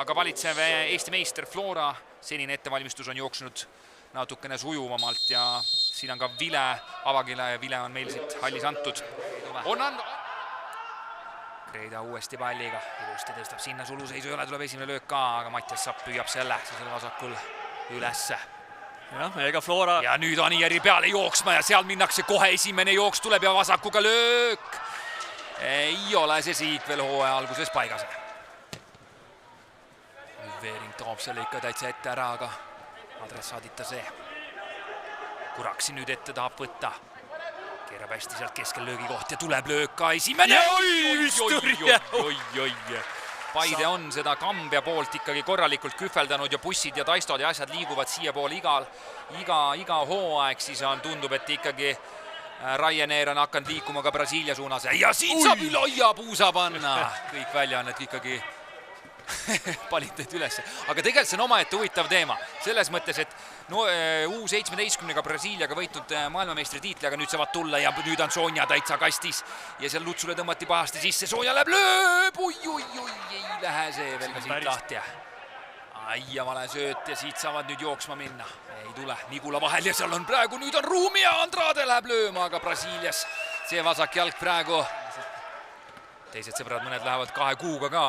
aga valitsev Eesti meister Flora senine ettevalmistus on jooksnud natukene sujuvamalt ja siin on ka Vile avakile ja Vile on meil siit hallis antud. Kreida uuesti palliga, ilusti tõstab sinna suluseisu, ei ole, tuleb esimene löök ka, aga Mattias Sapp püüab selle vasakul ülesse. Jah, ega Flora... Ja nüüd Anijärvi peale jooksma ja seal minnakse kohe esimene jooks tuleb ja vasakuga löök. Ei ole see siit veel hooaja alguses paigas. Veering toob selle ikka täitsa ette ära, aga adressaadita see. Kuraksi nüüd ette tahab võtta. Keerab hästi sealt keskel löögi koht ja tuleb löök ka esimene. Paide on seda Kambja poolt ikkagi korralikult kühveldanud ja bussid ja taistod ja asjad liiguvad siia poole iga hooaeg, siis tundub, et ikkagi Ryanair on hakanud liikuma ka Brasiilia suunas ja siin saab Iloia puusa panna. Kõik väljaannet ikkagi paliteet üles. Aga tegelikult see on omaette huvitav teema. Selles mõttes, et U17-ga Brasiiliaga võitnud maailmameistri tiitli, aga nüüd saavad tulla ja nüüd on Sonja täitsa kastis. Ja seal Lutsule tõmmati pahasti sisse. Sonja läheb lööb! Ei lähe see veel ka siit lahti. Ja vale sööt ja siit saavad nüüd jooksma minna. Ei tule Nigula vahel ja seal on praegu, nüüd on ruumi ja Andrade läheb lööma, aga Brasiilias see vasak jalg praegu. Teised sõbrad, mõned lähevad 2 kuuga ka.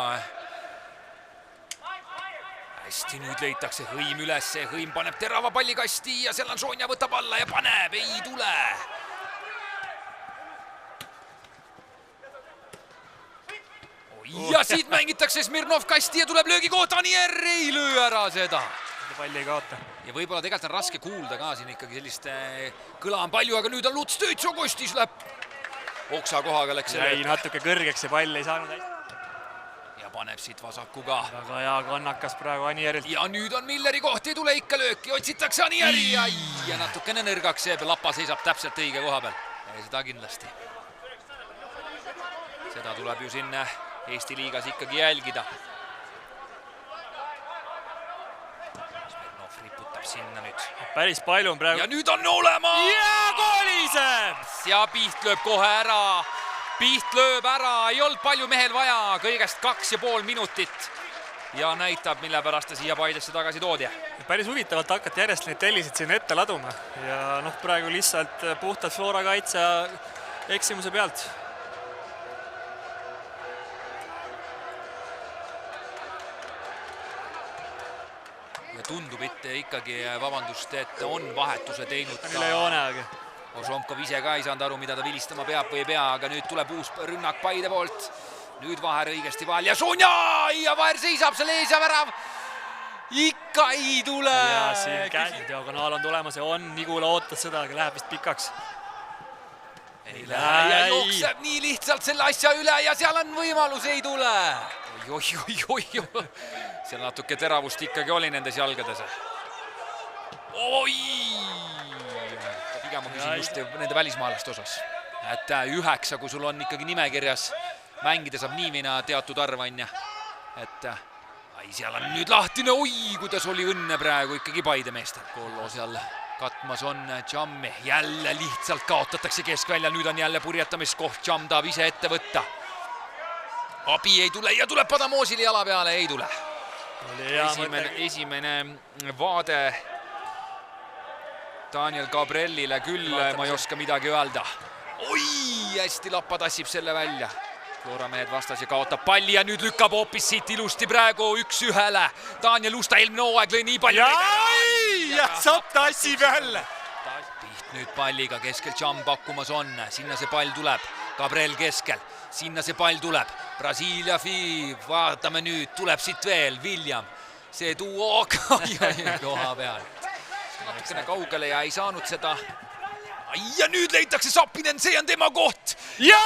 Hästi nüüd leitakse Hõim üles, Hõim paneb terava pallikasti ja seal on Sonja võtab alla ja paneb, ei tule. Ja siit mängitakse Smirnov kasti ja tuleb löögikoht, Anier ei löö ära seda. Palli ei kaota. Ja võibolla tegelikult on raske kuulda ka siin ikkagi sellist kõla on palju, aga nüüd on Luts Töitso kostis läheb oksa kohaga läks selle. Jäi natuke kõrgeks ja pall ei saanud hästi. Paneb siit vasakuga. Väga hea kannakas praegu Anijärilt. Ja nüüd on Milleri koht, ei tule ikka lööki, otsitakse Anijäri ja natukene nõrgaks see, Lapa seisab täpselt õige koha peal. Ja seda kindlasti. Seda tuleb ju sinna Eesti liigas ikkagi jälgida. Smirnov riputab sinna nüüd. Päris palju on praegu. Ja nüüd on olema! Ja kooliseb! Ja Piht lööb kohe ära. Piht lööb ära, ei olnud palju mehel vaja, kõigest 2,5 minutit ja näitab, mille pärast ta siia Paidesse tagasi toodi. Päris huvitavalt hakati järjest neid tellisid siin ette laduma ja praegu lihtsalt puhtalt Flora kaitse eksimuse pealt. Ja tundub, et ikkagi vabandust, et on vahetuse teinud üle joone, aga Ožomkov ise ka ei saanud aru, mida ta vilistama peab või ei pea, aga nüüd tuleb uus rünnak Paide poolt. Nüüd Vaher õigesti vahel ja Sonja! Ja Vaher seisab selle ees ja värav. Ikka ei tule! Ja siin käsi diagonaal on tulemas ja on. Nigula ootas seda, aga läheb vist pikaks. Ei lähe ja jookseb nii lihtsalt selle asja üle ja seal on võimalus, ei tule. Oi. Seal natuke teravust ikkagi oli nendes jalgades. Oi! Ma küsin just nende välismaalaste osas. Et 9, kui sul on ikkagi nimekirjas, mängida saab niivina teatud arvanja. Et seal on nüüd lahtine, kuidas oli õnne praegu ikkagi Paide meestel. Kollo seal katmas on Jammi, jälle lihtsalt kaotatakse keskvälja, nüüd on jälle purjetamiskoht, Jam tahab ise ette võtta. Abi ei tule ja tuleb Padamoosili jala peale, ei tule. Esimene vaade Daniel Gabrielile küll, ma ei oska midagi öelda. Oi, hästi Lappa tassib selle välja. Flora mehed vastas ja kaotab palli ja nüüd lükkab hoopis siit ilusti praegu 1-1. Daniel Usta eelmine hooaeg lõi nii palju. Ja Sapp tassib jälle. Piht nüüd palliga keskel Jam pakkumas on. Sinna see pall tuleb. Gabriel keskel. Sinna see pall tuleb. Brasiilia Fi. Vaatame nüüd. Tuleb siit veel. William. See tuo koha peal. Natukene kaugele ja ei saanud seda. Ja nüüd leitakse Sapinen, see on tema koht. Ja!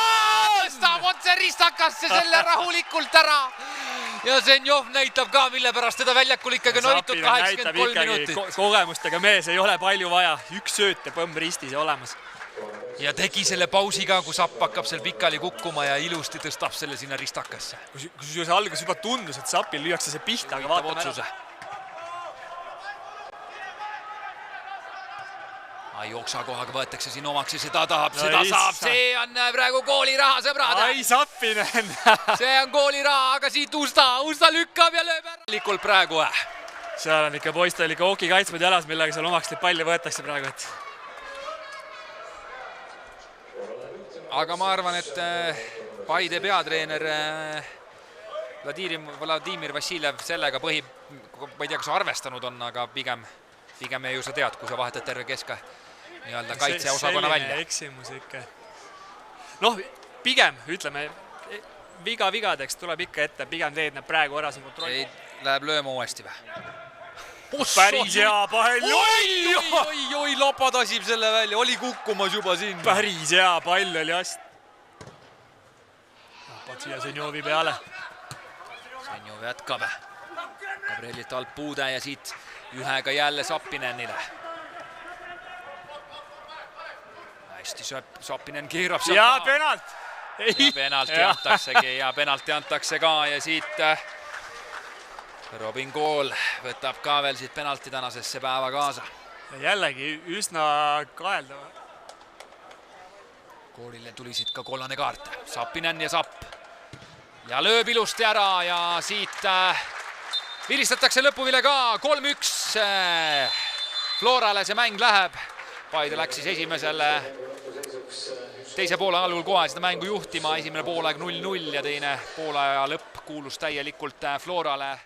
Tõstab otse ristakasse selle rahulikult ära. Ja Zenjov näitab ka, mille pärast teda väljakul ikkagi noitud 83 minutit. Kogemustega mees ei ole palju vaja. Üks sööt ja põmm ristis ja olemas. Ja tegi selle pausi ka, kui Sapp hakkab seal pikali kukkuma ja ilusti tõstab selle sinna ristakasse. Kui see algas juba tundus, et Sapil lüüakse see pihta, aga vaatame ära. Jooksa kohaga võetakse siin omaks ja seda tahab, No seda issa. saab, see on praegu kooliraha, sõbrad. Ai Sappinen! See on kooliraha, aga siit Usta lükkab ja lööb ära. Likult praegu. Seal on ikka poistel ikka ooki kaitsmed jalas, millega seal omaks neid palli võetakse praegu, et Aga ma arvan, et Paide peatreener Vladimir Vassiljev sellega ma ei tea, kas arvestanud on, aga pigem ju sa tead, kui sa vahetad terve nii-öelda kaitseosakonna välja. Selline eksimus ikka. Noh, pigem, ütleme, vigadeks tuleb ikka ette, pigem teed need praegu ära siin kontrolli. Läheb lööma uuesti või? Päris hea pall! Oi, lapa tasib selle välja, oli kukkumas juba siin. Päris hea pall oli ast. Napad siia Senjovi peale. Senjov jätkab. Gabrielilt alt puude ja siit ühega jälle Sappinenile. Hästi Sappinen keerab seal Ja penalt! Ja penalti antakse ka ja siit Robin Kool võtab ka veel siit penalti tänasesse päeva kaasa. Jällegi üsna kaeldava. Koolile tuli siit ka kollane kaart. Sappinen ja Sapp. Ja lööb ilusti ära ja siit vilistatakse lõpuvile ka 3-1. Florale see mäng läheb. Paide läks siis teise poole algul kohe seda mängu juhtima. Esimene poolaeg 0-0 ja teine poolaja lõpp kuulus täielikult Florale.